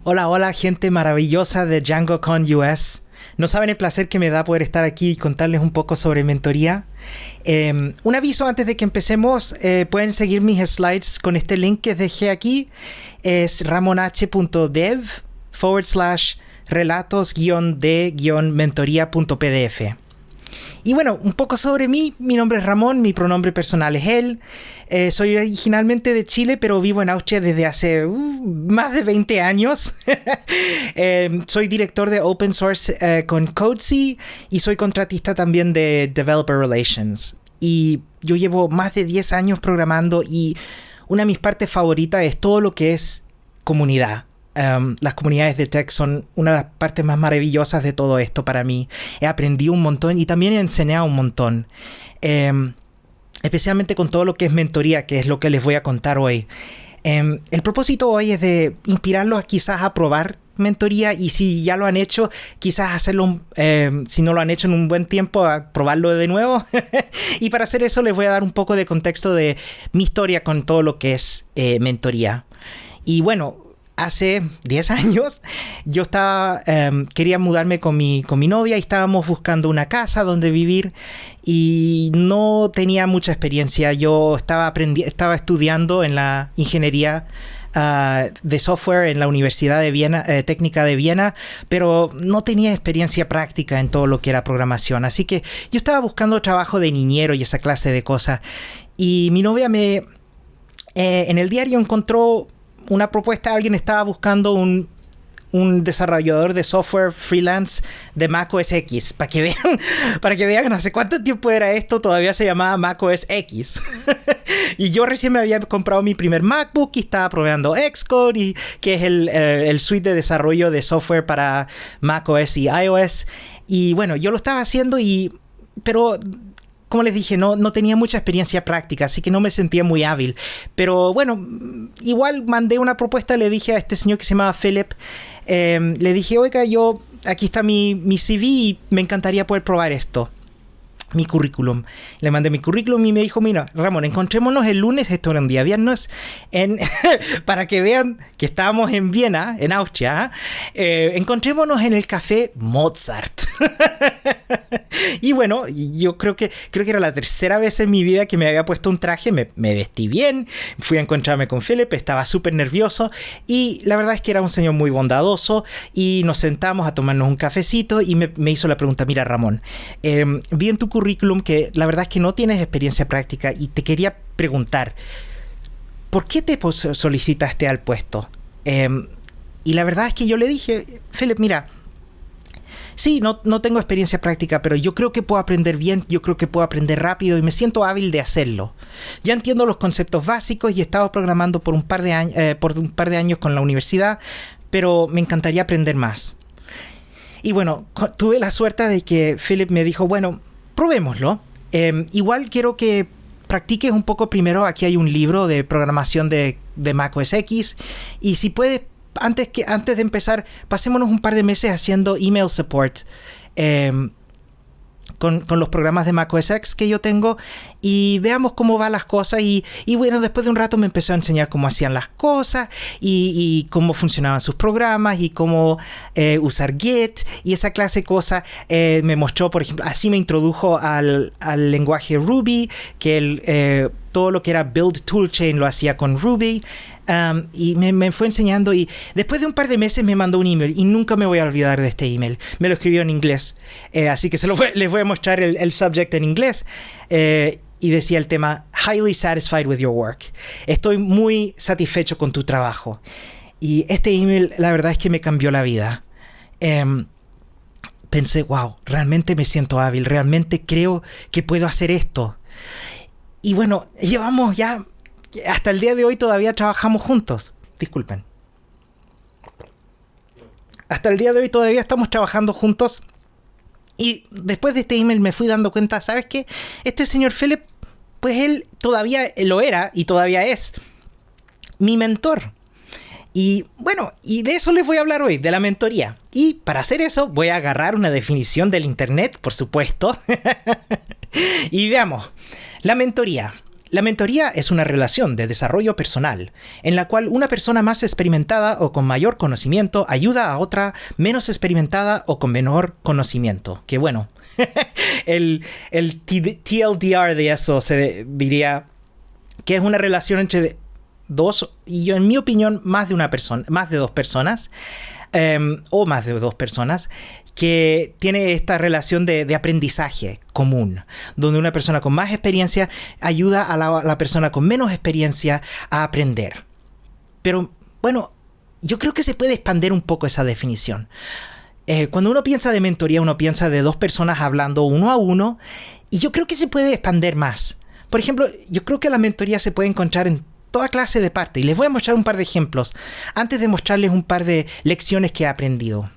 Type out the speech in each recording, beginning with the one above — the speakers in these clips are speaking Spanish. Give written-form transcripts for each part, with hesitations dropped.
Hola, hola, gente maravillosa de DjangoCon US. No saben el placer que me da poder estar aquí y contarles un poco sobre mentoría. Un aviso antes de que empecemos, pueden seguir mis slides con este link que dejé aquí. Es ramonh.dev/relatos-de-mentoría.pdf. Y bueno, un poco sobre mí. Mi nombre es Ramón, mi pronombre personal es él. Soy originalmente de Chile, pero vivo en Austria desde hace más de 20 años. Soy director de Open Source con Codesy y soy contratista también de Developer Relations. Y yo llevo más de 10 años programando y una de mis partes favoritas es todo lo que es comunidad. Las comunidades de tech son una de las partes más maravillosas de todo esto para mí. He aprendido un montón y también he enseñado un montón. Especialmente con todo lo que es mentoría, que es lo que les voy a contar hoy. El propósito hoy es de inspirarlos quizás a probar mentoría y si ya lo han hecho, quizás hacerlo, si no lo han hecho en un buen tiempo, a probarlo de nuevo. Y para hacer eso les voy a dar un poco de contexto de mi historia con todo lo que es mentoría. Y bueno, hace 10 años yo quería mudarme con mi novia y estábamos buscando una casa donde vivir y no tenía mucha experiencia. Yo estaba estudiando en la ingeniería de software en la Universidad de Viena, Técnica de Viena, pero no tenía experiencia práctica en todo lo que era programación. Así que yo estaba buscando trabajo de niñero y esa clase de cosas. Y mi novia en el diario encontró una propuesta. Alguien estaba buscando un desarrollador de software freelance de macOS X. Para que vean hace cuánto tiempo era esto, todavía se llamaba macOS X. Y yo recién me había comprado mi primer MacBook y estaba probando Xcode, que es el suite de desarrollo de software para macOS y iOS. Y bueno, yo lo estaba haciendo pero como les dije, no tenía mucha experiencia práctica, así que no me sentía muy hábil. Pero bueno, igual mandé una propuesta, le dije a este señor que se llamaba Philip, le dije, oiga, aquí está mi CV y me encantaría poder probar esto. Mi currículum. Le mandé mi currículum y me dijo, mira, Ramón, encontrémonos el lunes, esto era un día viernes, para que vean que estábamos en Viena, en Austria, encontrémonos en el café Mozart. Y bueno, yo creo que era la tercera vez en mi vida que me había puesto un traje, me vestí bien, fui a encontrarme con Philip, estaba súper nervioso y la verdad es que era un señor muy bondadoso y nos sentamos a tomarnos un cafecito y me hizo la pregunta, mira Ramón, vi en tu currículum que la verdad es que no tienes experiencia práctica y te quería preguntar, ¿por qué te solicitaste al puesto? Y la verdad es que yo le dije, Philip, mira, sí, no tengo experiencia práctica, pero yo creo que puedo aprender bien, yo creo que puedo aprender rápido y me siento hábil de hacerlo. Ya entiendo los conceptos básicos y he estado programando por un par de años con la universidad, pero me encantaría aprender más. Y bueno, tuve la suerte de que Philip me dijo, bueno, probémoslo. Igual quiero que practiques un poco primero. Aquí hay un libro de programación de macOS X y si puedes, antes de empezar, pasémonos un par de meses haciendo email support con los programas de macOS X que yo tengo y veamos cómo van las cosas y bueno, después de un rato me empezó a enseñar cómo hacían las cosas y cómo funcionaban sus programas y cómo usar Git y esa clase de cosas. Me mostró, por ejemplo, así me introdujo al lenguaje Ruby, que todo lo que era Build Toolchain lo hacía con Ruby. Y me fue enseñando y después de un par de meses me mandó un email y nunca me voy a olvidar de este email. Me lo escribió en inglés, así que les voy a mostrar el subject en inglés y decía el tema Highly satisfied with your work. Estoy muy satisfecho con tu trabajo. Y este email la verdad es que me cambió la vida. Pensé, wow, realmente me siento hábil, realmente creo que puedo hacer esto. Y bueno, llevamos ya hasta el día de hoy todavía trabajamos juntos. Disculpen. Hasta el día de hoy todavía estamos trabajando juntos. Y después de este email me fui dando cuenta, ¿sabes qué? Este señor Philip, pues él todavía lo era y todavía es mi mentor. Y bueno, y de eso les voy a hablar hoy, de la mentoría. Y para hacer eso voy a agarrar una definición del internet, por supuesto. Y veamos, la mentoría. La mentoría es una relación de desarrollo personal, en la cual una persona más experimentada o con mayor conocimiento ayuda a otra menos experimentada o con menor conocimiento. Que bueno, el TLDR de eso se diría que es una relación entre dos, y yo en mi opinión más de una persona, más de dos personas, o más de dos personas, que tiene esta relación de aprendizaje común, donde una persona con más experiencia ayuda a la persona con menos experiencia a aprender. Pero bueno, yo creo que se puede expandir un poco esa definición. Cuando uno piensa de mentoría, uno piensa de dos personas hablando uno a uno, y yo creo que se puede expandir más. Por ejemplo, yo creo que la mentoría se puede encontrar en toda clase de partes, y les voy a mostrar un par de ejemplos antes de mostrarles un par de lecciones que he aprendido.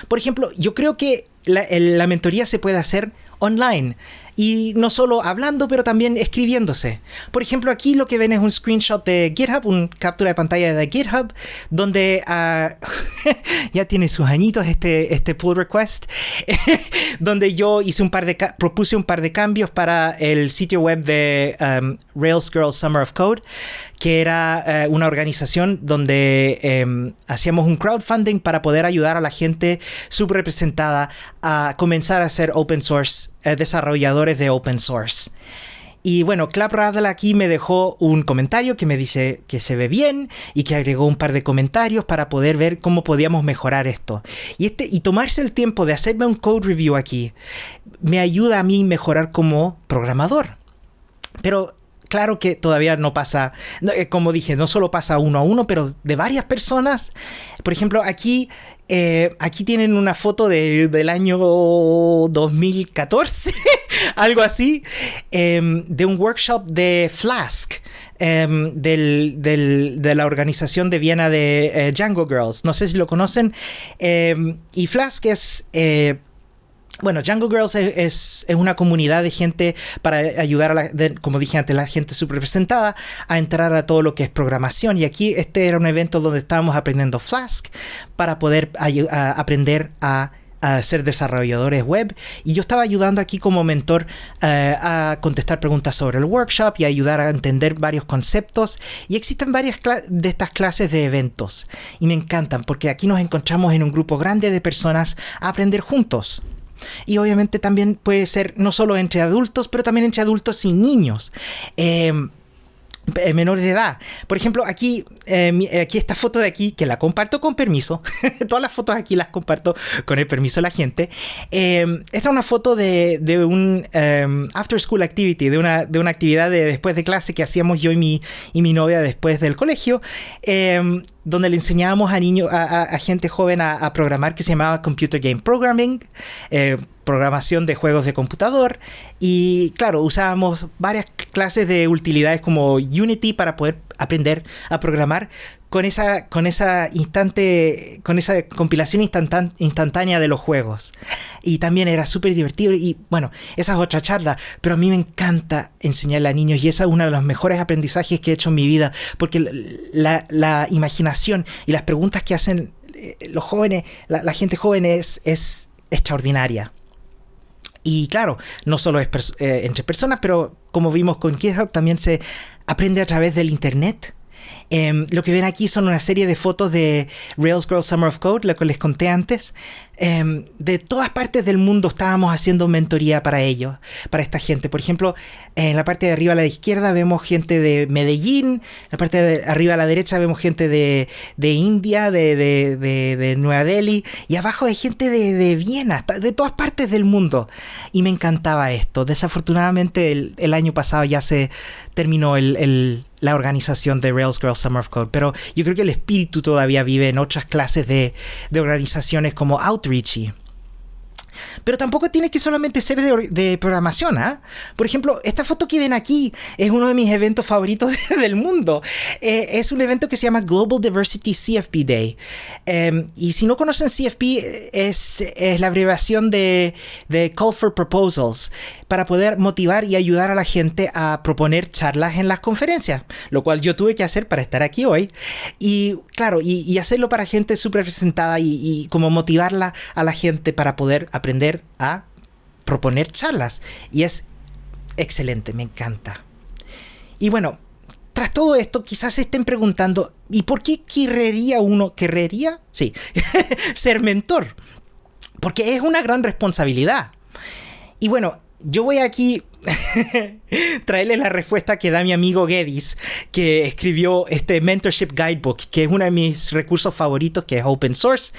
Por ejemplo, yo creo que la mentoría se puede hacer online, y no solo hablando, pero también escribiéndose. Por ejemplo, aquí lo que ven es un screenshot de GitHub, una captura de pantalla de GitHub, donde ya tiene sus añitos este pull request, donde yo propuse un par de cambios para el sitio web de Rails Girls Summer of Code, que era una organización donde hacíamos un crowdfunding para poder ayudar a la gente subrepresentada a comenzar a ser open source, desarrolladores de open source. Y bueno, Clap Radle aquí me dejó un comentario que me dice que se ve bien y que agregó un par de comentarios para poder ver cómo podíamos mejorar esto. Y tomarse el tiempo de hacerme un code review aquí me ayuda a mí a mejorar como programador. Pero claro que todavía no pasa, como dije, no solo pasa uno a uno, pero de varias personas. Por ejemplo, aquí tienen una foto del año 2014, algo así, de un workshop de Flask, de la organización de Viena de Django Girls. No sé si lo conocen. Y Flask es... Bueno, Django Girls es una comunidad de gente para ayudar como dije antes, la gente subrepresentada a entrar a todo lo que es programación. Y aquí este era un evento donde estábamos aprendiendo Flask para poder aprender a ser desarrolladores web. Y yo estaba ayudando aquí como mentor a contestar preguntas sobre el workshop y ayudar a entender varios conceptos. Y existen varias de estas clases de eventos. Y me encantan porque aquí nos encontramos en un grupo grande de personas a aprender juntos. Y obviamente también puede ser no solo entre adultos, pero también entre adultos y niños menores de edad. Por ejemplo, aquí esta foto de aquí, que la comparto con permiso. Todas las fotos aquí las comparto con el permiso de la gente. Esta es una foto de un after school activity, de una actividad de después de clase que hacíamos yo y mi novia después del colegio, donde le enseñábamos a gente joven a programar, que se llamaba Computer Game Programming, programación de juegos de computador. Y claro, usábamos varias clases de utilidades como Unity para poder aprender a programar con esa compilación instantánea de los juegos. Y también era súper divertido. Y bueno, esa es otra charla, pero a mí me encanta enseñarle a niños, y esa es uno de los mejores aprendizajes que he hecho en mi vida, porque la imaginación y las preguntas que hacen los jóvenes, la gente joven es extraordinaria. Y claro, no solo es entre personas, pero como vimos con GitHub, también se aprende a través del internet. Lo que ven aquí son una serie de fotos de Rails Girls Summer of Code, lo que les conté antes. De todas partes del mundo estábamos haciendo mentoría para ellos, para esta gente. Por ejemplo, en la parte de arriba a la izquierda vemos gente de Medellín, en la parte de arriba a la derecha vemos gente de India, de Nueva Delhi, y abajo hay gente de Viena, de todas partes del mundo. Y me encantaba esto. Desafortunadamente el año pasado ya se terminó la organización de Rails Girls Summer of Code, pero yo creo que el espíritu todavía vive en otras clases de organizaciones como Outreachy. Pero tampoco tiene que solamente ser de programación, ¿eh? Por ejemplo, esta foto que ven aquí es uno de mis eventos favoritos del mundo. Es un evento que se llama Global Diversity CFP Day. Y si no conocen CFP, es la abreviación de Call for Proposals, para poder motivar y ayudar a la gente a proponer charlas en las conferencias, lo cual yo tuve que hacer para estar aquí hoy. Y claro, y hacerlo para gente súper representada y como motivarla a la gente para poder aprender a proponer charlas. Y es excelente, me encanta. Y bueno, tras todo esto, quizás se estén preguntando, ¿y por qué querría? Sí, ser mentor? Porque es una gran responsabilidad. Y bueno, yo voy aquí traerles la respuesta que da mi amigo Geddes, que escribió este Mentorship Guidebook, que es uno de mis recursos favoritos, que es open source.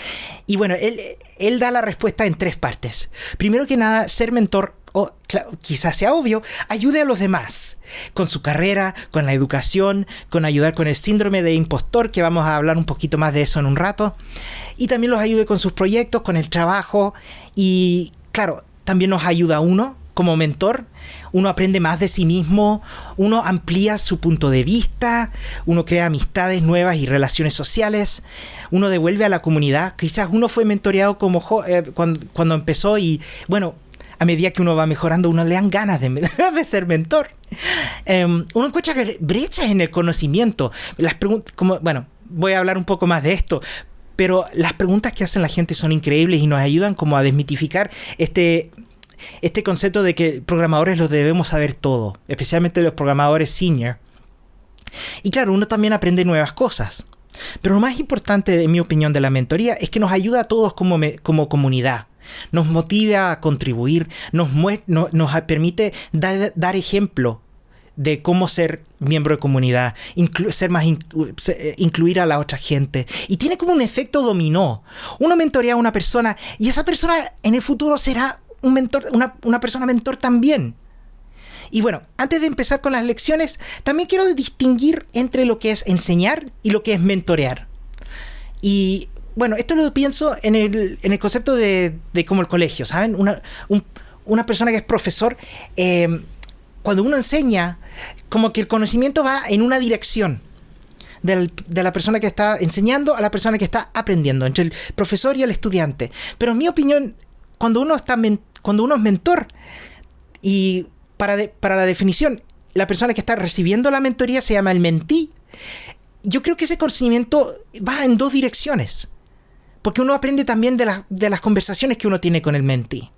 Y bueno, él da la respuesta en 3 partes. Primero que nada, ser mentor, quizás sea obvio, ayude a los demás con su carrera, con la educación, con ayudar con el síndrome de impostor, que vamos a hablar un poquito más de eso en un rato. Y también los ayude con sus proyectos, con el trabajo. Y claro, también nos ayuda a uno como mentor. Uno aprende más de sí mismo, uno amplía su punto de vista, uno crea amistades nuevas y relaciones sociales, uno devuelve a la comunidad. Quizás uno fue mentoreado cuando empezó y bueno, a medida que uno va mejorando, uno le dan ganas de ser mentor. Uno encuentra brechas en el conocimiento. Bueno, voy a hablar un poco más de esto, pero las preguntas que hacen la gente son increíbles y nos ayudan como a desmitificar este concepto de que programadores los debemos saber todo, especialmente los programadores senior. Y claro, uno también aprende nuevas cosas. Pero lo más importante, en mi opinión, de la mentoría es que nos ayuda a todos como comunidad. Nos motiva a contribuir, nos permite dar ejemplo de cómo ser miembro de comunidad, incluir a la otra gente. Y tiene como un efecto dominó. Uno mentorea a una persona y esa persona en el futuro será un mentor, una persona mentor también. Y bueno, antes de empezar con las lecciones, también quiero distinguir entre lo que es enseñar y lo que es mentorear. Y bueno, esto lo pienso en el concepto de como el colegio, ¿saben? Una persona que es profesor, cuando uno enseña, como que el conocimiento va en una dirección. De la persona que está enseñando a la persona que está aprendiendo, entre el profesor y el estudiante. Pero en mi opinión, cuando uno es mentor, y para la definición, la persona que está recibiendo la mentoría se llama el mentee, yo creo que ese conocimiento va en 2 direcciones. Porque uno aprende también de las conversaciones que uno tiene con el mentee.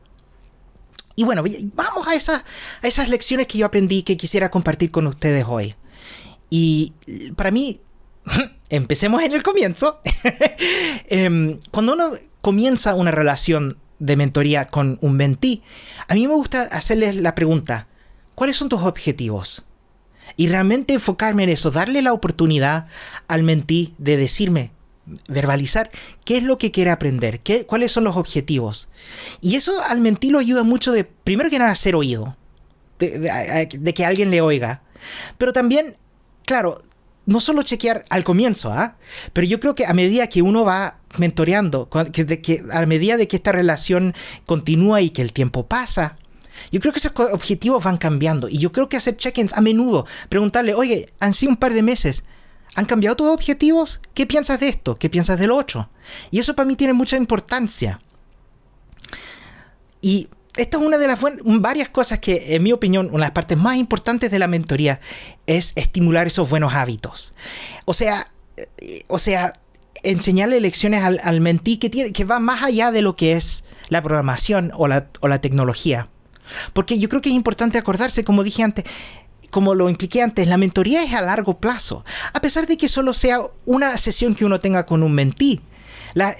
Y bueno, vamos a esas lecciones que yo aprendí que quisiera compartir con ustedes hoy. Y para mí, empecemos en el comienzo. Cuando uno comienza una relación de mentoría con un mentee, a mí me gusta hacerles la pregunta: ¿cuáles son tus objetivos? Y realmente enfocarme en eso, darle la oportunidad al mentee de decirme, verbalizar qué es lo que quiere aprender, cuáles son los objetivos. Y eso al mentee lo ayuda mucho primero que nada, ser oído, de que alguien le oiga. Pero también, claro, no solo chequear al comienzo, pero yo creo que a medida que uno va mentoreando, a medida de que esta relación continúa y que el tiempo pasa, yo creo que esos objetivos van cambiando. Y yo creo que hacer check-ins a menudo, preguntarle, oye, han sido un par de meses, ¿han cambiado tus objetivos? ¿Qué piensas de esto? ¿Qué piensas de lo otro? Y eso para mí tiene mucha importancia. Y esta es una de las varias cosas que, en mi opinión, una de las partes más importantes de la mentoría es estimular esos buenos hábitos. O sea, enseñarle lecciones al mentee que va más allá de lo que es la programación o la tecnología. Porque yo creo que es importante acordarse, como dije antes, como lo impliqué antes, la mentoría es a largo plazo. A pesar de que solo sea una sesión que uno tenga con un mentee,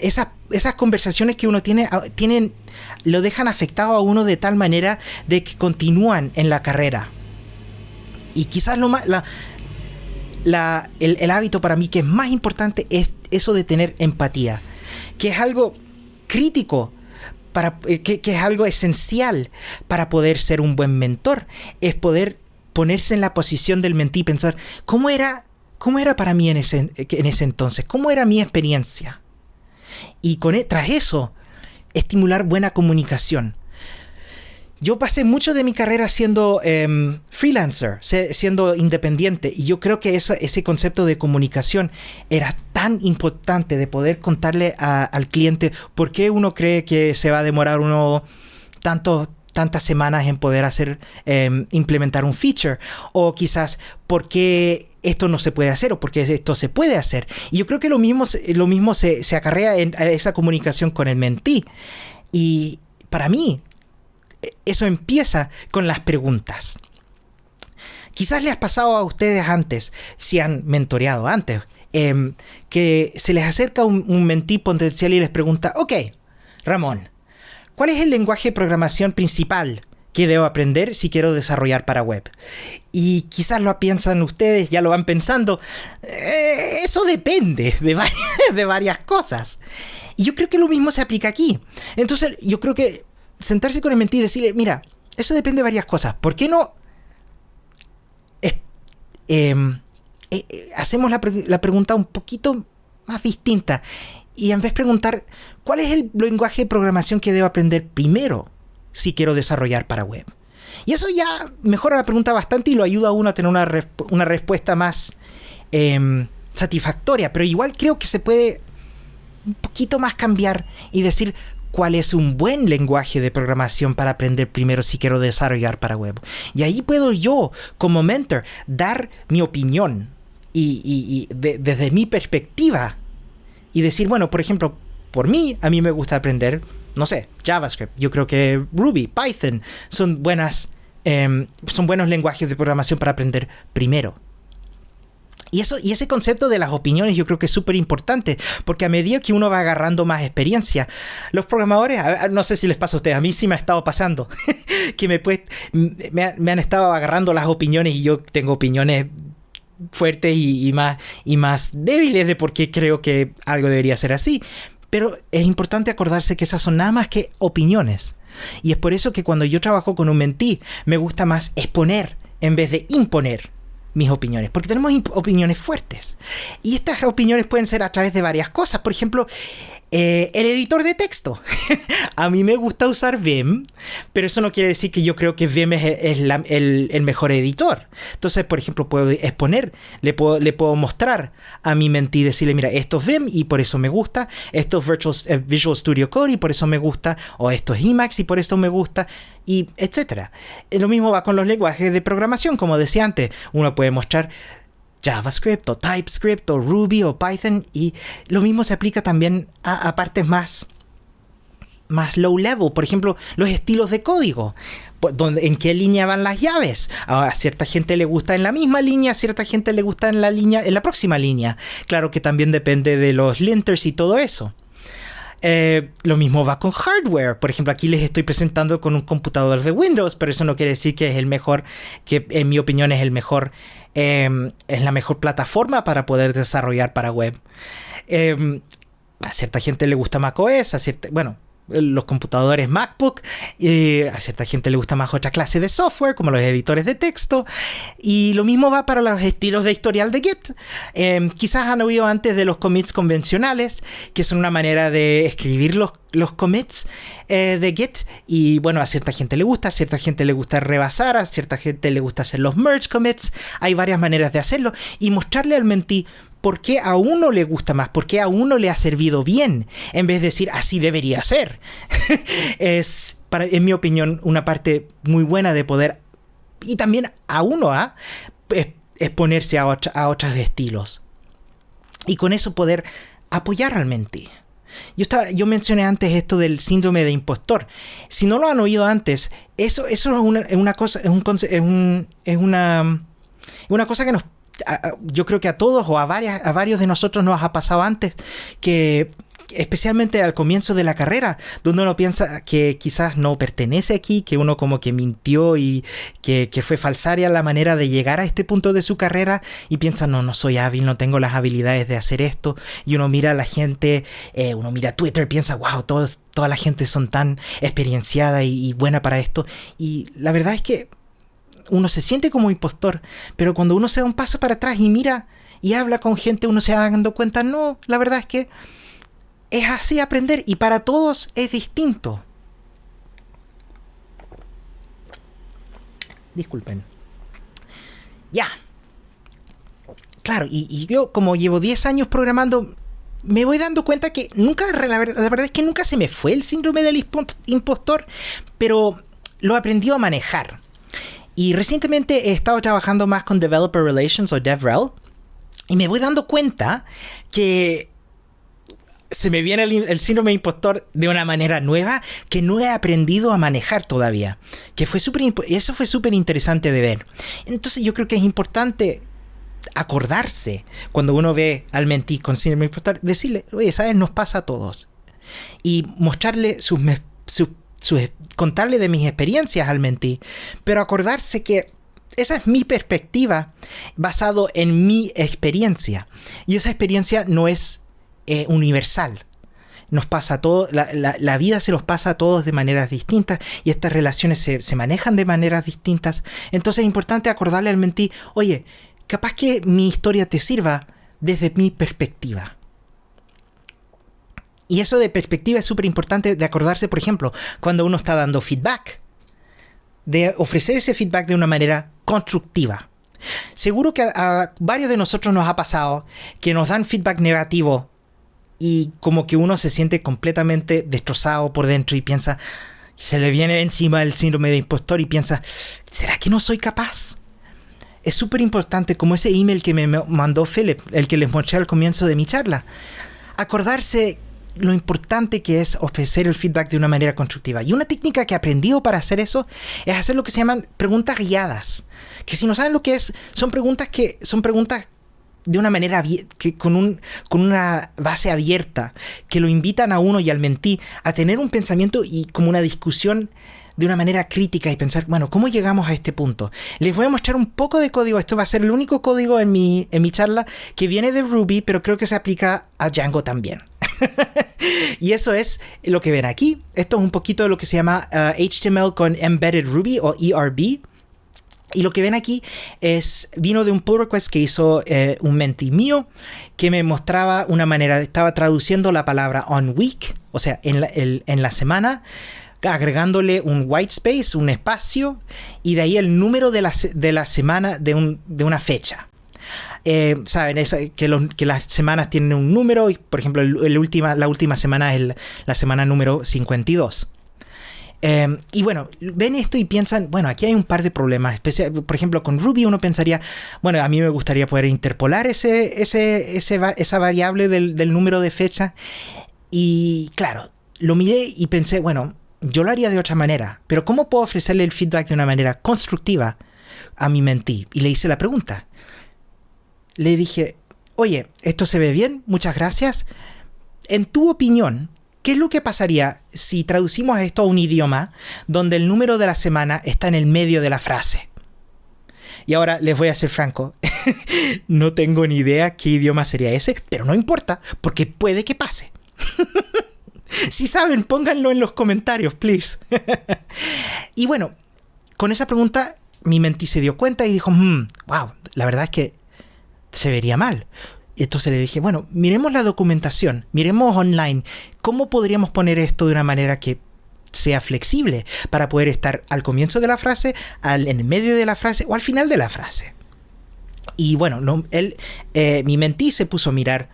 esas conversaciones que uno tienen lo dejan afectado a uno de tal manera de que continúan en la carrera. Y quizás el hábito para mí que es más importante es eso de tener empatía, que es algo crítico, que es algo esencial para poder ser un buen mentor. Es poder ponerse en la posición del mentee y pensar, ¿cómo era para mí en ese entonces? ¿Cómo era mi experiencia? Y tras eso, estimular buena comunicación. Yo pasé mucho de mi carrera siendo freelancer, siendo independiente, y yo creo que ese concepto de comunicación era tan importante, de poder contarle al cliente por qué uno cree que se va a demorar tantas semanas en poder implementar un feature, o quizás por qué esto no se puede hacer o por qué esto se puede hacer. Y yo creo que lo mismo se acarrea en esa comunicación con el mentee. Y para mí, eso empieza con las preguntas. quizás les ha pasado a ustedes antes, si han mentoreado antes, que se les acerca un mentí potencial y les pregunta, ok, Ramón, ¿cuál es el lenguaje de programación principal que debo aprender si quiero desarrollar para web? Y quizás lo piensan ustedes, ya lo van pensando. Eso depende de varias cosas. Y yo creo que lo mismo se aplica aquí. Entonces yo creo que sentarse con el mentí y decirle, mira, eso depende de varias cosas. ¿Por qué no hacemos la pregunta un poquito más distinta? Y en vez de preguntar, ¿cuál es el lenguaje de programación que debo aprender primero si quiero desarrollar para web? Y eso ya mejora la pregunta bastante y lo ayuda a uno a tener una respuesta más satisfactoria. Pero igual creo que se puede un poquito más cambiar y decir cuál es un buen lenguaje de programación para aprender primero si quiero desarrollar para web. Y ahí puedo yo, como mentor, dar mi opinión y desde mi perspectiva y decir, bueno, por ejemplo, a mí me gusta aprender, no sé, JavaScript. Yo creo que Ruby, Python son buenos lenguajes de programación para aprender primero. Y ese concepto de las opiniones yo creo que es súper importante, porque a medida que uno va agarrando más experiencia, los programadores, no sé si les pasa a ustedes, a mí sí me ha estado pasando, que me han estado agarrando las opiniones y yo tengo opiniones fuertes y más débiles de por qué creo que algo debería ser así. Pero es importante acordarse que esas son nada más que opiniones. Y es por eso que cuando yo trabajo con un mentí, me gusta más exponer en vez de imponer mis opiniones, porque tenemos opiniones fuertes. Y estas opiniones pueden ser a través de varias cosas. Por ejemplo, el editor de texto. A mí me gusta usar Vim, pero eso no quiere decir que yo creo que Vim es el mejor editor. Entonces, por ejemplo, puedo exponer, le puedo mostrar a mi mentí, decirle, mira, esto es Vim y por eso me gusta, esto es Visual Studio Code y por eso me gusta, o esto es Emacs y por esto me gusta, y etcétera. Lo mismo va con los lenguajes de programación, como decía antes. Uno puede mostrar JavaScript o TypeScript o Ruby o Python, y lo mismo se aplica también a partes más low level. Por ejemplo, los estilos de código, en qué línea van las llaves. A cierta gente le gusta en la misma línea, a cierta gente le gusta en la próxima línea. Claro que también depende de los linters y todo eso. Lo mismo va con hardware. Por ejemplo, aquí les estoy presentando con un computador de Windows, pero eso no quiere decir que es el mejor, que en mi opinión es el mejor, es la mejor plataforma para poder desarrollar para web. A cierta gente le gusta macOS, los computadores MacBook, a cierta gente le gusta más otra clase de software como los editores de texto, y lo mismo va para los estilos de historial de Git. Quizás han oído antes de los commits convencionales, que son una manera de escribir los commits de Git, y bueno, a cierta gente le gusta, a cierta gente le gusta rebasar, a cierta gente le gusta hacer los merge commits. Hay varias maneras de hacerlo y mostrarle al mentí por qué a uno le gusta más, por qué a uno le ha servido bien, en vez de decir así debería ser. Es, en mi opinión, una parte muy buena de poder, y también a uno exponerse a otros estilos, y con eso poder apoyar al mentí. Yo mencioné antes esto del síndrome de impostor. Si no lo han oído antes, eso es una cosa, es una cosa que yo creo que a todos o a varios de nosotros nos ha pasado antes, que especialmente al comienzo de la carrera, donde uno piensa que quizás no pertenece aquí, que uno como que mintió y que fue falsaria la manera de llegar a este punto de su carrera, y piensa, no soy hábil, no tengo las habilidades de hacer esto. Y uno mira a la gente, uno mira Twitter y piensa, wow, toda la gente son tan experienciada y buena para esto. Y la verdad es que uno se siente como impostor, pero cuando uno se da un paso para atrás y mira y habla con gente, uno se va dando cuenta, no, la verdad es que es así aprender, y para todos es distinto. Disculpen. Ya. Claro, y yo como llevo 10 años programando, me voy dando cuenta que la verdad es que nunca se me fue el síndrome del impostor, pero lo aprendí a manejar. Y recientemente he estado trabajando más con Developer Relations o DevRel, y me voy dando cuenta que se me viene el síndrome de impostor de una manera nueva que no he aprendido a manejar todavía. Eso fue súper interesante de ver. Entonces yo creo que es importante acordarse cuando uno ve al mentí con síndrome de impostor, decirle, oye, ¿sabes? Nos pasa a todos. Y mostrarle contarle de mis experiencias al mentí, pero acordarse que esa es mi perspectiva basado en mi experiencia. Y esa experiencia no es universal. Nos pasa a todos, la vida se nos pasa a todos de maneras distintas y estas relaciones se manejan de maneras distintas. Entonces es importante acordarle al mentí, oye, capaz que mi historia te sirva desde mi perspectiva. Y eso de perspectiva es súper importante de acordarse, por ejemplo, cuando uno está dando feedback, de ofrecer ese feedback de una manera constructiva. Seguro que a varios de nosotros nos ha pasado que nos dan feedback negativo y como que uno se siente completamente destrozado por dentro y piensa, se le viene encima el síndrome de impostor y piensa, ¿será que no soy capaz? Es súper importante, como ese email que me mandó Philip, el que les mostré al comienzo de mi charla, acordarse lo importante que es ofrecer el feedback de una manera constructiva. Y una técnica que he aprendido para hacer eso es hacer lo que se llaman preguntas guiadas. Que si no saben lo que es, son preguntas de una manera con una base abierta, que lo invitan a uno y al mentí a tener un pensamiento y como una discusión de una manera crítica y pensar, bueno, ¿cómo llegamos a este punto? Les voy a mostrar un poco de código. Esto va a ser el único código en mi charla que viene de Ruby, pero creo que se aplica a Django también. Y eso es lo que ven aquí. Esto es un poquito de lo que se llama HTML con Embedded Ruby o ERB. Y lo que ven aquí vino de un pull request que hizo un mentee mío que me mostraba una manera, estaba traduciendo la palabra on week, o sea, en la semana, agregándole un white space, un espacio, y de ahí el número de la semana de una fecha. Saben que las semanas tienen un número y, por ejemplo, la última semana es la semana número 52. Y bueno, ven esto y piensan, bueno, aquí hay un par de problemas. Por ejemplo, con Ruby uno pensaría, bueno, a mí me gustaría poder interpolar esa variable del número de fecha. Y claro, lo miré y pensé, bueno, yo lo haría de otra manera, pero ¿cómo puedo ofrecerle el feedback de una manera constructiva a mi mentee? Y le hice la pregunta. Le dije, oye, esto se ve bien, muchas gracias. En tu opinión, ¿qué es lo que pasaría si traducimos esto a un idioma donde el número de la semana está en el medio de la frase? Y ahora les voy a ser franco, no tengo ni idea qué idioma sería ese, pero no importa, porque puede que pase. Si saben, pónganlo en los comentarios, please. Y bueno, con esa pregunta mi mentee se dio cuenta y dijo, wow, la verdad es que se vería mal. Entonces le dije, bueno, miremos la documentación, miremos online, ¿cómo podríamos poner esto de una manera que sea flexible para poder estar al comienzo de la frase, en el medio de la frase o al final de la frase? Y bueno, mi mentee se puso a mirar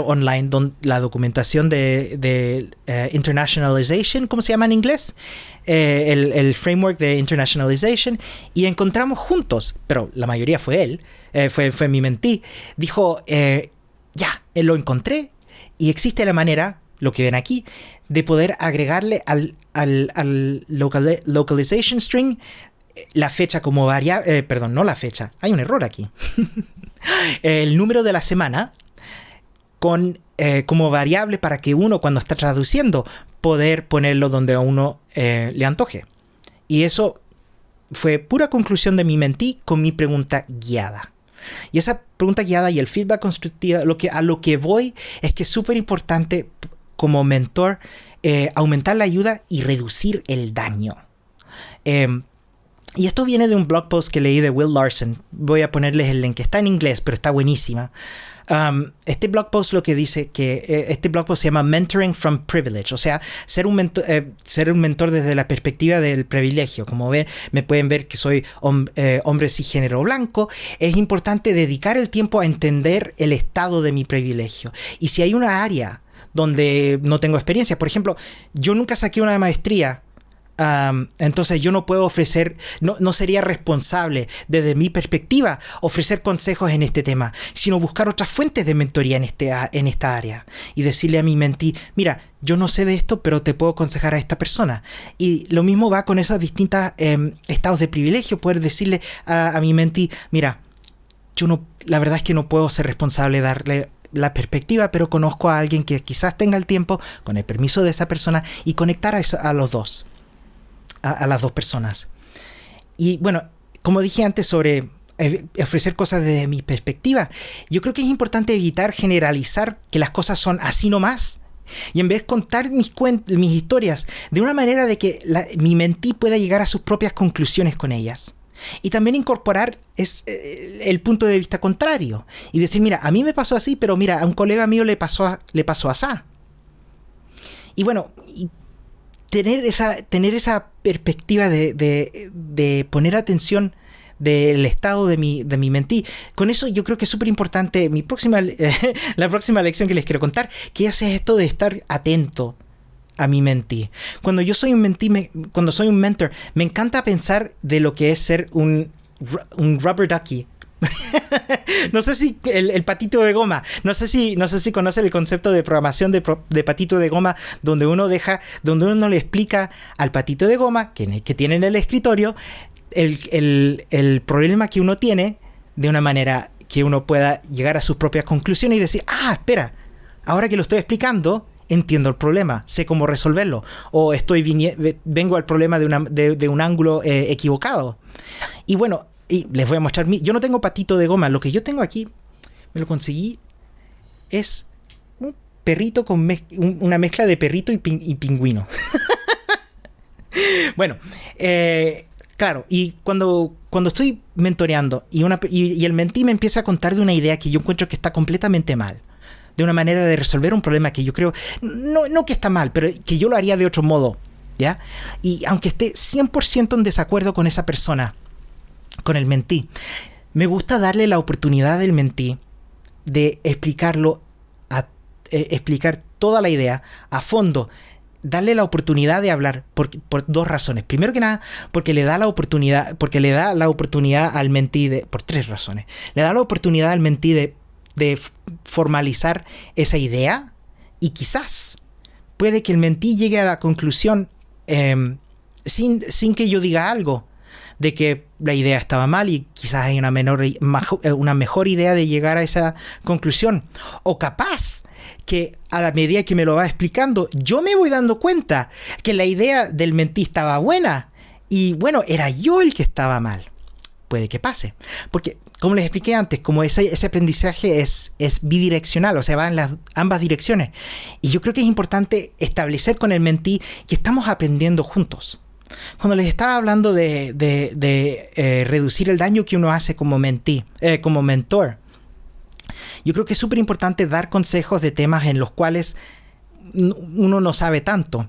online la documentación de internationalization, ¿cómo se llama en inglés? El framework de internationalization, y encontramos juntos, pero la mayoría fue él, fue mi mentee, dijo, él lo encontré y existe la manera, lo que ven aquí, de poder agregarle al localization string la fecha como variable, perdón, no la fecha, hay un error aquí, el número de la semana como variable para que uno cuando está traduciendo poder ponerlo donde a uno le antoje. Y eso fue pura conclusión de mi mentee con mi pregunta guiada. Y esa pregunta guiada y el feedback constructivo, a lo que voy es que es súper importante como mentor aumentar la ayuda y reducir el daño. Y esto viene de un blog post que leí de Will Larson. Voy a ponerles el link, que está en inglés, pero está buenísima. Este blog post lo que dice que este blog post se llama Mentoring from Privilege, o sea, ser un mentor desde la perspectiva del privilegio. Como me pueden ver que soy hombre cisgénero blanco. Es importante dedicar el tiempo a entender el estado de mi privilegio. Y si hay una área donde no tengo experiencia, por ejemplo, yo nunca saqué una maestría Entonces yo no puedo ofrecer, no sería responsable desde mi perspectiva ofrecer consejos en este tema, sino buscar otras fuentes de mentoría en esta área y decirle a mi mentí, mira, yo no sé de esto, pero te puedo aconsejar a esta persona. Y lo mismo va con esos distintos estados de privilegio, poder decirle a mi mentí, mira, la verdad es que no puedo ser responsable de darle la perspectiva, pero conozco a alguien que quizás tenga el tiempo, con el permiso de esa persona, y conectar a los dos. A las dos personas. Y bueno, como dije antes sobre ofrecer cosas desde mi perspectiva, yo creo que es importante evitar generalizar que las cosas son así nomás, y en vez de contar mis historias de una manera de que mi mentí pueda llegar a sus propias conclusiones con ellas. Y también incorporar el punto de vista contrario y decir, mira, a mí me pasó así, pero mira, a un colega mío le pasó asá. Y bueno, tener esa perspectiva de poner atención del estado de mi mentí. Con eso yo creo que es súper importante la próxima lección que les quiero contar, que es esto de estar atento a mi mentí. Cuando yo soy un mentí, cuando soy un mentor, me encanta pensar de lo que es ser un rubber ducky. No sé si el patito de goma, no sé si conocen el concepto de programación de patito de goma, donde uno le explica al patito de goma que tiene en el escritorio el problema que uno tiene, de una manera que uno pueda llegar a sus propias conclusiones y decir, espera, ahora que lo estoy explicando entiendo el problema, sé cómo resolverlo, o vengo al problema de un ángulo equivocado. Y bueno, y les voy a mostrar yo no tengo patito de goma. Lo que yo tengo aquí, me lo conseguí, es un perrito con una mezcla de perrito y pingüino. Bueno, claro, y cuando estoy mentoreando y el mentí me empieza a contar de una idea que yo encuentro que está completamente mal, de una manera de resolver un problema que yo creo, no que está mal, pero que yo lo haría de otro modo, ¿ya? Y aunque esté 100% en desacuerdo con esa persona, con el mentí, me gusta darle la oportunidad del mentí de explicar toda la idea a fondo, darle la oportunidad de hablar por dos razones. Primero que nada, porque le da la oportunidad al mentí por tres razones. Le da la oportunidad al mentí de formalizar esa idea, y quizás puede que el mentí llegue a la conclusión sin que yo diga algo de que la idea estaba mal, y quizás hay una mejor idea de llegar a esa conclusión. O capaz que a la medida que me lo va explicando, yo me voy dando cuenta que la idea del mentí estaba buena y bueno, era yo el que estaba mal. Puede que pase, porque como les expliqué antes, como ese aprendizaje es bidireccional, o sea, va en las ambas direcciones. Y yo creo que es importante establecer con el mentí que estamos aprendiendo juntos. Cuando les estaba hablando de reducir el daño que uno hace como mentor, yo creo que es súper importante dar consejos de temas en los cuales uno no sabe tanto.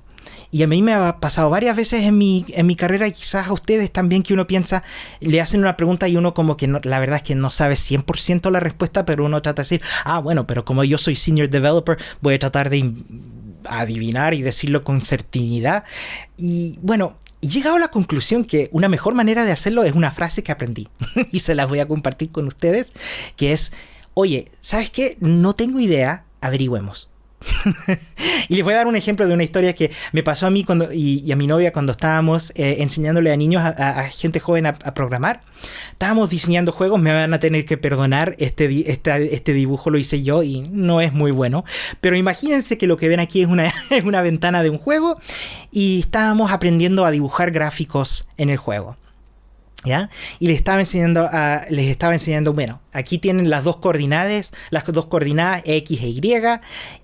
Y a mí me ha pasado varias veces en mi carrera, y quizás a ustedes también, que uno piensa, le hacen una pregunta y uno como que la verdad es que no sabe 100% la respuesta, pero uno trata de decir, bueno, pero como yo soy senior developer, voy a tratar de adivinar y decirlo con certidumbre. Y bueno, he llegado a la conclusión que una mejor manera de hacerlo es una frase que aprendí y se las voy a compartir con ustedes, que es, oye, ¿sabes qué? No tengo idea, averigüemos. Y les voy a dar un ejemplo de una historia que me pasó a mí y a mi novia cuando estábamos enseñándole a niños, a gente joven a programar. Estábamos diseñando juegos. Me van a tener que perdonar, este dibujo lo hice yo y no es muy bueno, pero imagínense que lo que ven aquí es una ventana de un juego, y estábamos aprendiendo a dibujar gráficos en el juego, ¿ya? Y les estaba enseñando, bueno, aquí tienen las dos coordenadas X e Y,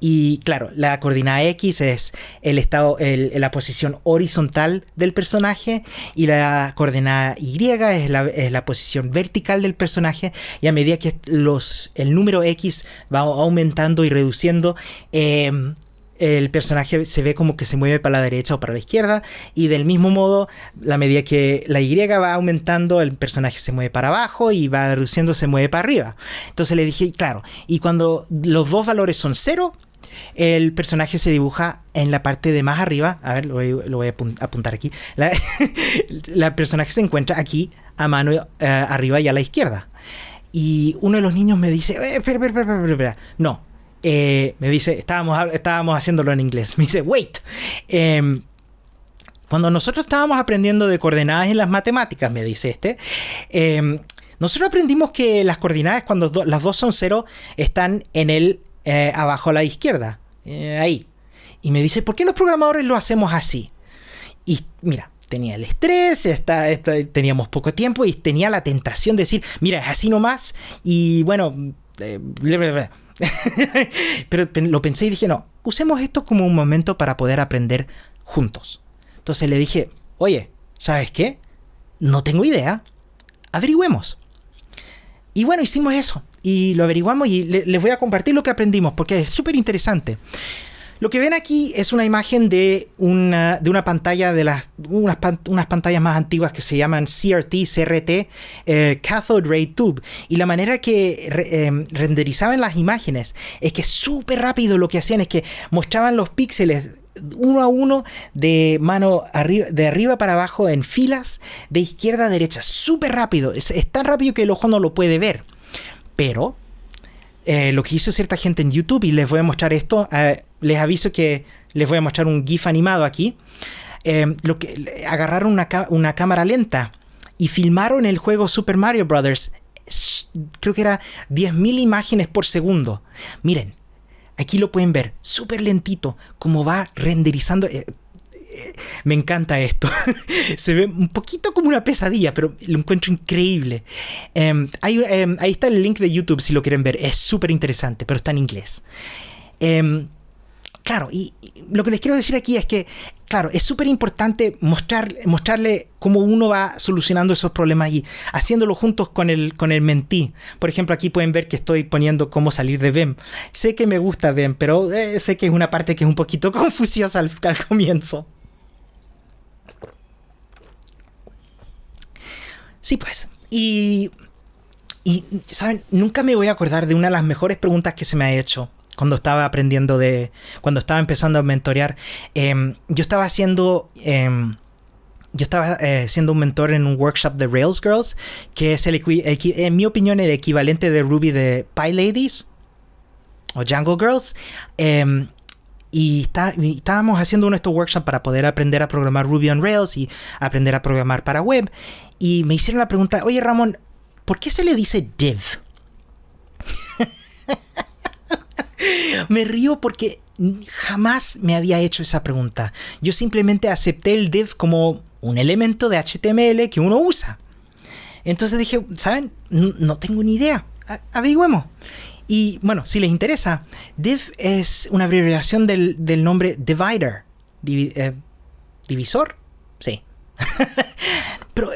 y claro, la coordenada X es la posición horizontal del personaje, y la coordenada Y es la posición vertical del personaje, y a medida que el número X va aumentando y reduciendo, el personaje se ve como que se mueve para la derecha o para la izquierda, y del mismo modo, a medida que la Y va aumentando, el personaje se mueve para abajo, y va reduciendo, se mueve para arriba. Entonces le dije, claro, y cuando los dos valores son 0, el personaje se dibuja en la parte de más arriba. A ver, lo voy a apuntar aquí. La personaje se encuentra aquí a mano arriba y a la izquierda. Y uno de los niños me dice, espera. No, me dice, estábamos haciéndolo en inglés. Me dice, wait. Cuando nosotros estábamos aprendiendo de coordenadas en las matemáticas, me dice nosotros aprendimos que las coordenadas, cuando las dos son 0, están en el abajo a la izquierda. Ahí. Y me dice, ¿por qué los programadores lo hacemos así? Y mira, tenía el estrés, teníamos poco tiempo y tenía la tentación de decir, mira, es así nomás. Y bueno, pero lo pensé y dije, no, usemos esto como un momento para poder aprender juntos. Entonces le dije, oye, ¿sabes qué? No tengo idea. Averigüemos. Y bueno, hicimos eso. Y lo averiguamos y les voy a compartir lo que aprendimos porque es súper interesante. Lo que ven aquí es una imagen de una pantalla de unas pantallas más antiguas que se llaman CRT, Cathode Ray Tube. Y la manera que renderizaban las imágenes es que súper rápido lo que hacían es que mostraban los píxeles uno a uno de arriba para abajo en filas de izquierda a derecha. Súper rápido. Es tan rápido que el ojo no lo puede ver. Pero lo que hizo cierta gente en YouTube, y les voy a mostrar esto, les aviso que les voy a mostrar un GIF animado aquí. Agarraron una cámara lenta y filmaron el juego Super Mario Bros. Creo que era 10.000 imágenes por segundo. Miren, aquí lo pueden ver, súper lentito, como va renderizando. Me encanta esto. Se ve un poquito como una pesadilla, pero lo encuentro increíble. Ahí está el link de YouTube si lo quieren ver. Es súper interesante, pero está en inglés. Claro, y lo que les quiero decir aquí es que, claro, es súper importante mostrarle cómo uno va solucionando esos problemas y haciéndolo juntos con el mentee. Por ejemplo, aquí pueden ver que estoy poniendo cómo salir de BEM. Sé que me gusta BEM, pero sé que es una parte que es un poquito confusiosa al comienzo. Sí, pues. Y ¿saben? Nunca me voy a acordar de una de las mejores preguntas que se me ha hecho cuando estaba empezando a mentorear. Yo estaba siendo un mentor en un workshop de Rails Girls, que es en mi opinión el equivalente de Ruby de PyLadies o Django Girls. Y estábamos haciendo uno de estos workshops para poder aprender a programar Ruby on Rails y aprender a programar para web. Y me hicieron la pregunta, oye Ramón, ¿por qué se le dice div? Me río porque jamás me había hecho esa pregunta. Yo simplemente acepté el div como un elemento de HTML que uno usa. Entonces dije, ¿saben? No tengo ni idea. Averigüemos. Y bueno, si les interesa, div es una abreviación del nombre divider. ¿Divisor? Sí. Pero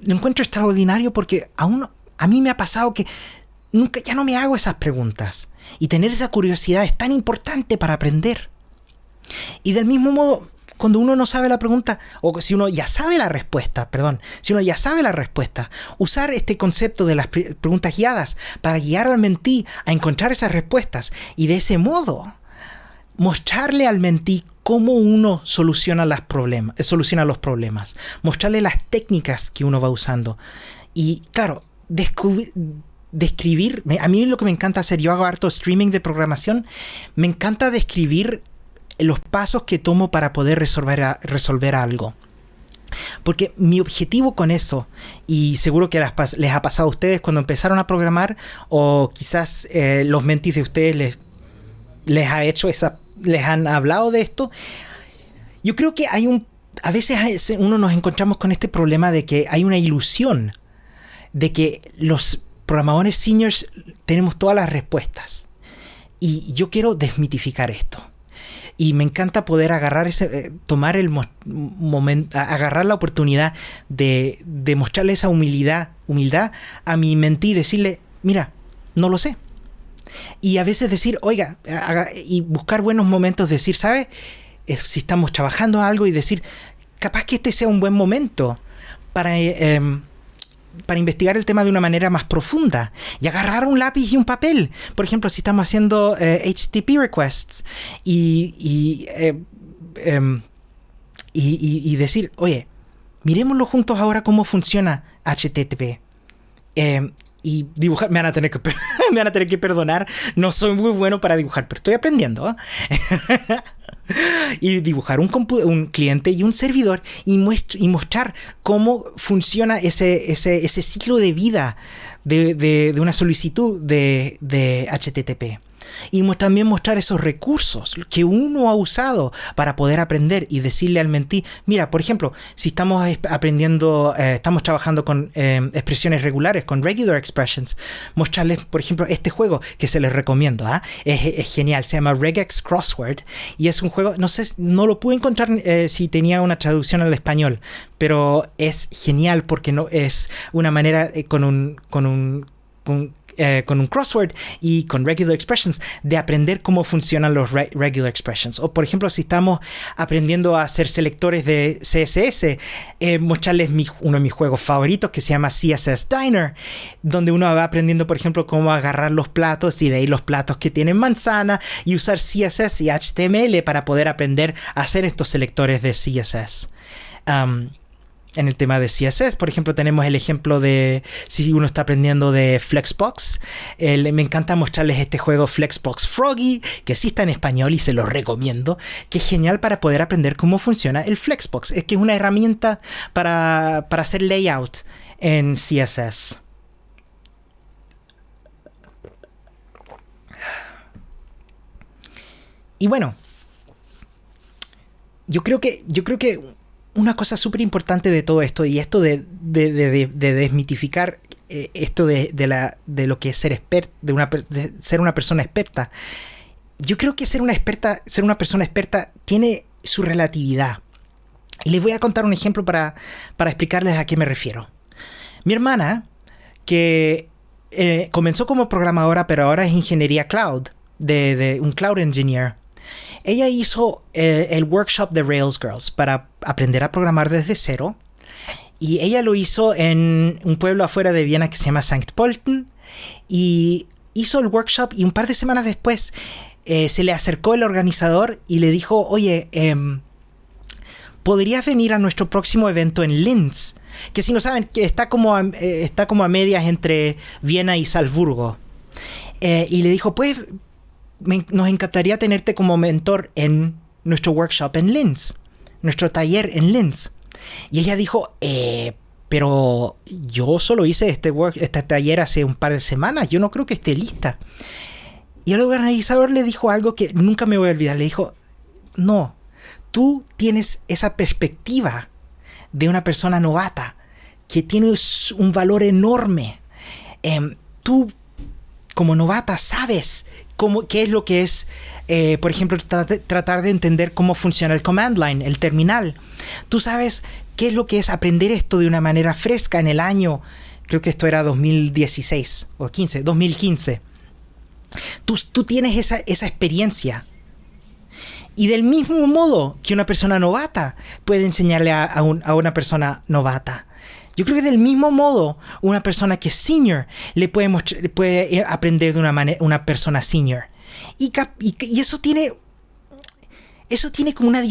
lo encuentro extraordinario porque a mí me ha pasado que ya no me hago esas preguntas. Y tener esa curiosidad es tan importante para aprender. Y del mismo modo, cuando uno no sabe la pregunta, o si uno ya sabe la respuesta, usar este concepto de las preguntas guiadas para guiar al mentee a encontrar esas respuestas. Y de ese modo, mostrarle al mentee cómo uno soluciona los problemas. Mostrarle las técnicas que uno va usando. Y claro, describir, a mí lo que me encanta hacer, yo hago harto streaming de programación, me encanta describir los pasos que tomo para poder resolver algo. Porque mi objetivo con eso, y seguro que les ha pasado a ustedes cuando empezaron a programar, o quizás los mentees de ustedes les han hablado de esto, yo creo que a veces uno nos encontramos con este problema de que hay una ilusión de que los programadores seniors tenemos todas las respuestas. Y yo quiero desmitificar esto. Y me encanta poder agarrar tomar el momento, agarrar la oportunidad de mostrarle esa humildad a mi mentee y decirle, mira, no lo sé. Y a veces decir, oiga, y buscar buenos momentos, decir, ¿sabes? Si estamos trabajando algo y decir, capaz que este sea un buen momento para para investigar el tema de una manera más profunda y agarrar un lápiz y un papel. Por ejemplo, si estamos haciendo HTTP requests y decir, oye, miremoslo juntos ahora cómo funciona HTTP. Y dibujar, me van a tener que perdonar, no soy muy bueno para dibujar, pero estoy aprendiendo, ¿eh? Y dibujar un cliente y un servidor y mostrar cómo funciona ese ciclo de vida de una solicitud de HTTP. Y también mostrar esos recursos que uno ha usado para poder aprender y decirle al mentí, mira, por ejemplo, si estamos aprendiendo, estamos trabajando con expresiones regulares, con regular expressions, mostrarles, por ejemplo, este juego que se les recomiendo, es genial, se llama Regex Crossword y es un juego, no sé, no lo pude encontrar si tenía una traducción al español, pero es genial porque no es una manera con un crossword y con regular expressions de aprender cómo funcionan los regular expressions. O por ejemplo, si estamos aprendiendo a hacer selectores de CSS, mostrarles uno de mis juegos favoritos que se llama CSS Diner, donde uno va aprendiendo, por ejemplo, cómo agarrar los platos y de ahí los platos que tienen manzana y usar CSS y HTML para poder aprender a hacer estos selectores de CSS. En el tema de CSS, por ejemplo, tenemos el ejemplo de si uno está aprendiendo de Flexbox. Me encanta mostrarles este juego Flexbox Froggy, que sí está en español y se lo recomiendo, que es genial para poder aprender cómo funciona el Flexbox. Es que es una herramienta para hacer layout en CSS. Y bueno, yo creo que una cosa súper importante de todo esto, y esto de desmitificar esto de lo que es ser de ser una persona experta. Yo creo que ser una persona experta tiene su relatividad. Y les voy a contar un ejemplo para explicarles a qué me refiero. Mi hermana, que comenzó como programadora, pero ahora es ingeniería cloud, de un cloud engineer. Ella hizo el workshop de Rails Girls para aprender a programar desde cero. Y ella lo hizo en un pueblo afuera de Viena que se llama St. Pölten. Y hizo el workshop y un par de semanas después se le acercó el organizador y le dijo, oye, ¿podrías venir a nuestro próximo evento en Linz? Que si no saben, que está como a medias entre Viena y Salzburgo. Y le dijo, pues nos encantaría tenerte como mentor en nuestro workshop en Linz, nuestro taller en Linz. Y ella dijo, pero yo solo hice este taller hace un par de semanas, yo no creo que esté lista. Y el organizador le dijo algo que nunca me voy a olvidar. Le dijo, no, tú tienes esa perspectiva de una persona novata que tiene un valor enorme. Tú, como novata, sabes qué es lo que es, por ejemplo, tratar de entender cómo funciona el command line, el terminal. Tú sabes qué es lo que es aprender esto de una manera fresca en el año, creo que esto era 2016 o 2015. Tú tienes esa experiencia. Y del mismo modo que una persona novata puede enseñarle a una persona novata. Yo creo que del mismo modo una persona que es senior le puede aprender de una persona senior. Y eso tiene como una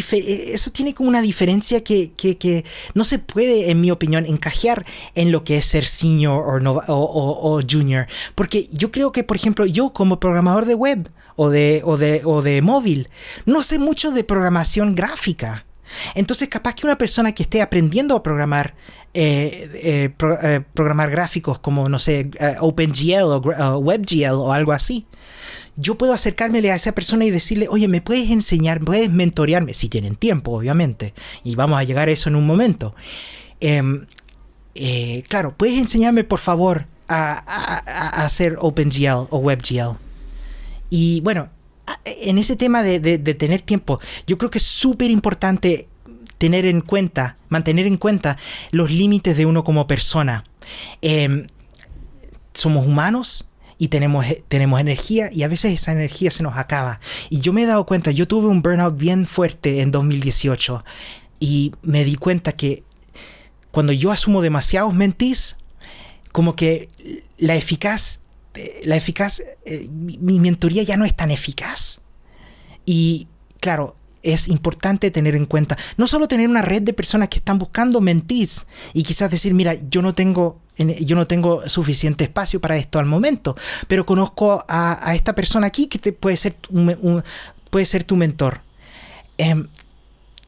diferencia que no se puede, en mi opinión, encajar en lo que es ser senior o junior. Porque yo creo que, por ejemplo, yo como programador de web o de móvil, no sé mucho de programación gráfica. Entonces, capaz que una persona que esté aprendiendo a programar programar gráficos como, no sé, OpenGL o WebGL o algo así, yo puedo acercármele a esa persona y decirle, oye, ¿me puedes enseñar, puedes mentorearme? Si tienen tiempo, obviamente, y vamos a llegar a eso en un momento. Claro, ¿puedes enseñarme, por favor, a hacer OpenGL o WebGL? Y bueno, en ese tema de tener tiempo, yo creo que es súper importante mantener en cuenta los límites de uno como persona. Somos humanos y tenemos energía, y a veces esa energía se nos acaba. Y yo me he dado cuenta, yo tuve un burnout bien fuerte en 2018 y me di cuenta que cuando yo asumo demasiados mentís, como que mi mentoría ya no es tan eficaz. Y claro, es importante tener en cuenta, no solo tener una red de personas que están buscando mentees y quizás decir, mira, yo no tengo suficiente espacio para esto al momento, pero conozco a esta persona aquí que puede ser tu mentor.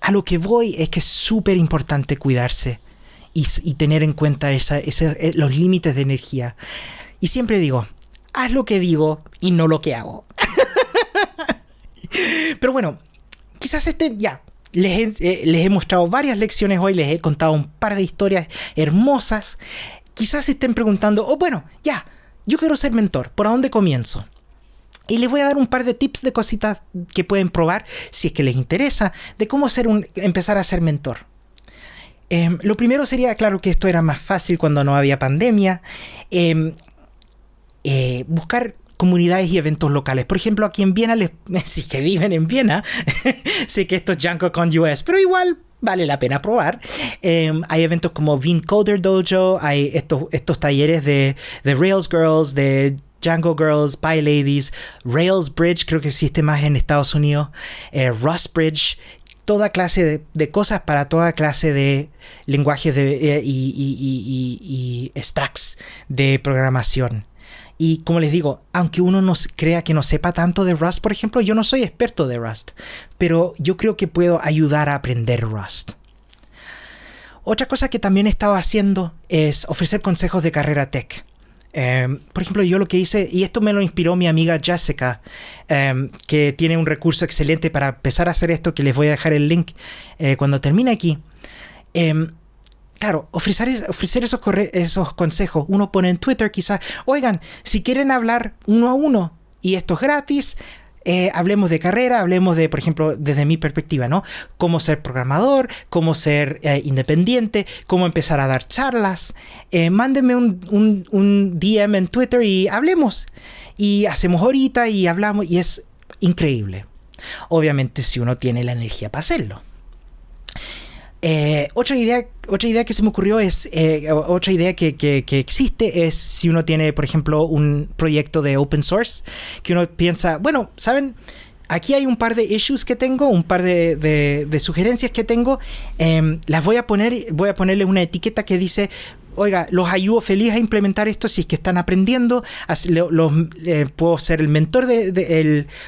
A lo que voy es que es súper importante cuidarse y tener en cuenta los límites de energía. Y siempre digo, haz lo que digo y no lo que hago. Pero bueno, quizás les he mostrado varias lecciones hoy, les he contado un par de historias hermosas. Quizás se estén preguntando, yo quiero ser mentor, ¿por dónde comienzo? Y les voy a dar un par de tips de cositas que pueden probar si es que les interesa, de cómo empezar a ser mentor. Lo primero sería, claro que esto era más fácil cuando no había pandemia, buscar comunidades y eventos locales. Por ejemplo, aquí en Viena, si que viven en Viena, sé que esto es JangoCon US, pero igual vale la pena probar. Hay eventos como Coder Dojo, hay estos talleres de Rails Girls, de Django Girls, PyLadies, Rails Bridge, creo que existe más en Estados Unidos, Rust Bridge, toda clase de cosas para toda clase de lenguajes y stacks de programación. Y como les digo, aunque uno no crea que no sepa tanto de Rust, por ejemplo, yo no soy experto de Rust, pero yo creo que puedo ayudar a aprender Rust. Otra cosa que también he estado haciendo es ofrecer consejos de carrera tech. Por ejemplo, yo lo que hice, y esto me lo inspiró mi amiga Jessica, que tiene un recurso excelente para empezar a hacer esto, que les voy a dejar el link cuando termine aquí. Claro, ofrecer esos consejos. Uno pone en Twitter quizás, oigan, si quieren hablar uno a uno y esto es gratis, hablemos de carrera, hablemos de, por ejemplo, desde mi perspectiva, ¿no? Cómo ser programador, cómo ser independiente, cómo empezar a dar charlas. Mándenme un DM en Twitter y hablemos. Y hacemos ahorita y hablamos y es increíble. Obviamente si uno tiene la energía para hacerlo. Otra idea que se me ocurrió es, otra idea que existe es si uno tiene, por ejemplo, un proyecto de open source, que uno piensa, bueno, ¿saben? Aquí hay un par de issues que tengo, un par de sugerencias que tengo, las voy a ponerle una etiqueta que dice, oiga, los ayudo feliz a implementar esto si es que están aprendiendo. Puedo ser el mentor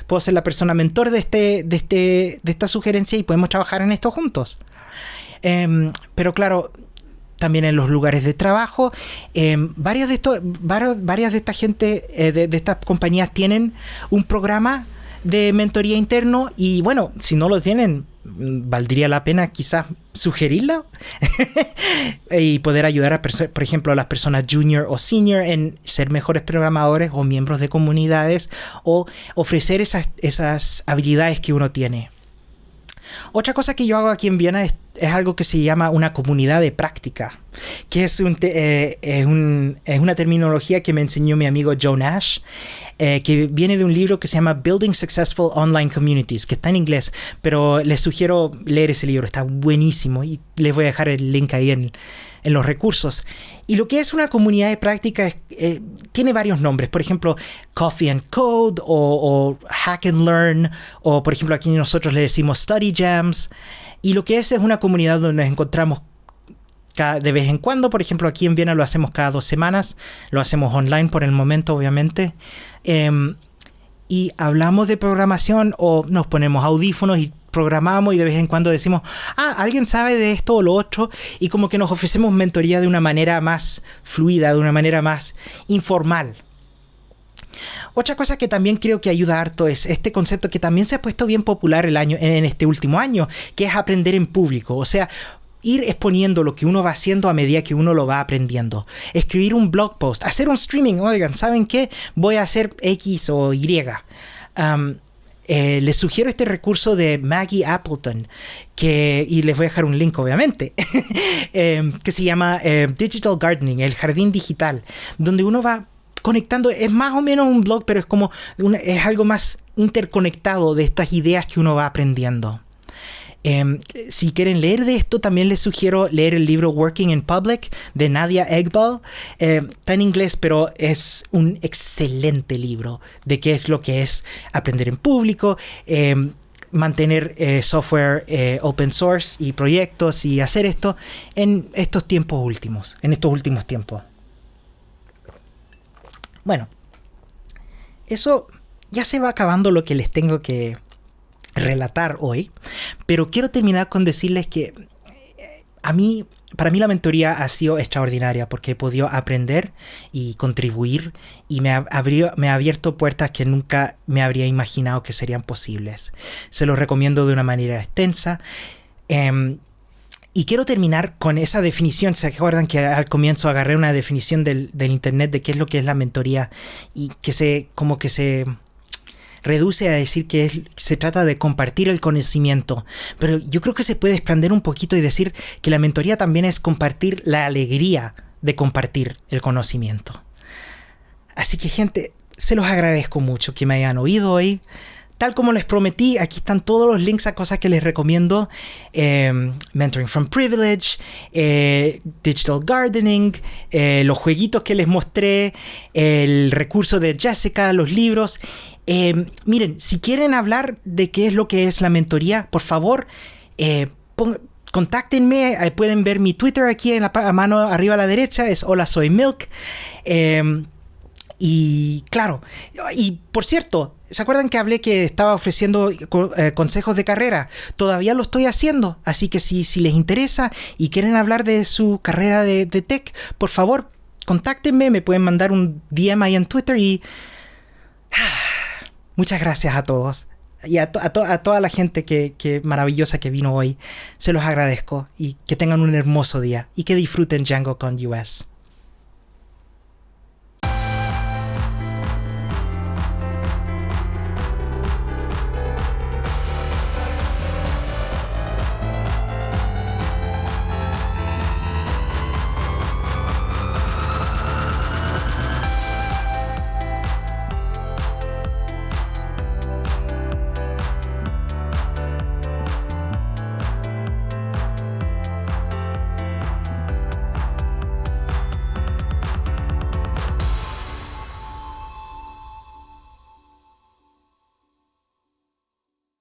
puedo ser la persona mentor de esta sugerencia y podemos trabajar en esto juntos. Pero claro, también en los lugares de trabajo, varias de esta gente, de estas compañías tienen un programa de mentoría interno y bueno, si no lo tienen, valdría la pena quizás sugerirlo y poder ayudar por ejemplo a las personas junior o senior en ser mejores programadores o miembros de comunidades o ofrecer esas habilidades que uno tiene. Otra cosa que yo hago aquí en Viena es algo que se llama una comunidad de práctica, que es una terminología que me enseñó mi amigo Joe Nash, que viene de un libro que se llama Building Successful Online Communities, que está en inglés, pero les sugiero leer ese libro, está buenísimo y les voy a dejar el link ahí en los recursos. Y lo que es una comunidad de práctica tiene varios nombres, por ejemplo Coffee and Code o Hack and Learn, o por ejemplo aquí nosotros le decimos Study Jams, y lo que es una comunidad donde nos encontramos de vez en cuando. Por ejemplo aquí en Viena lo hacemos cada 2 semanas, lo hacemos online por el momento obviamente, y hablamos de programación o nos ponemos audífonos y programamos y de vez en cuando decimos, alguien sabe de esto o lo otro, y como que nos ofrecemos mentoría de una manera más fluida, de una manera más informal. Otra cosa que también creo que ayuda harto es este concepto que también se ha puesto bien popular en este último año, que es aprender en público. O sea, ir exponiendo lo que uno va haciendo a medida que uno lo va aprendiendo. Escribir un blog post, hacer un streaming. Oigan, ¿saben qué? Voy a hacer X o Y. Les sugiero este recurso de Maggie Appleton, y les voy a dejar un link obviamente, que se llama Digital Gardening, el jardín digital, donde uno va conectando. Es más o menos un blog, pero es algo más interconectado de estas ideas que uno va aprendiendo. Si quieren leer de esto, también les sugiero leer el libro Working in Public de Nadia Eghbal. Está en inglés, pero es un excelente libro de qué es lo que es aprender en público, mantener software open source y proyectos y hacer esto en estos últimos tiempos. Bueno, eso ya se va acabando lo que les tengo que relatar hoy, pero quiero terminar con decirles que para mí la mentoría ha sido extraordinaria porque he podido aprender y contribuir y me ha abierto puertas que nunca me habría imaginado que serían posibles. Se los recomiendo de una manera extensa. Y quiero terminar con esa definición. ¿Se acuerdan que al comienzo agarré una definición del internet de qué es lo que es la mentoría y que se reduce a decir que se trata de compartir el conocimiento? Pero yo creo que se puede expandir un poquito y decir que la mentoría también es compartir la alegría de compartir el conocimiento. Así que, gente, se los agradezco mucho que me hayan oído hoy. Tal como les prometí, aquí están todos los links a cosas que les recomiendo. Mentoring from Privilege, Digital Gardening, los jueguitos que les mostré, el recurso de Jessica, los libros. Miren, si quieren hablar de qué es lo que es la mentoría, por favor, contáctenme. Pueden ver mi Twitter aquí en la mano arriba a la derecha, es Hola Soy Milk. Y claro, y por cierto, ¿se acuerdan que hablé que estaba ofreciendo consejos de carrera? Todavía lo estoy haciendo, así que si les interesa y quieren hablar de su carrera de tech, por favor, contáctenme, me pueden mandar un DM ahí en Twitter y... Muchas gracias a todos y a toda la gente que maravillosa que vino hoy. Se los agradezco y que tengan un hermoso día y que disfruten Django con US.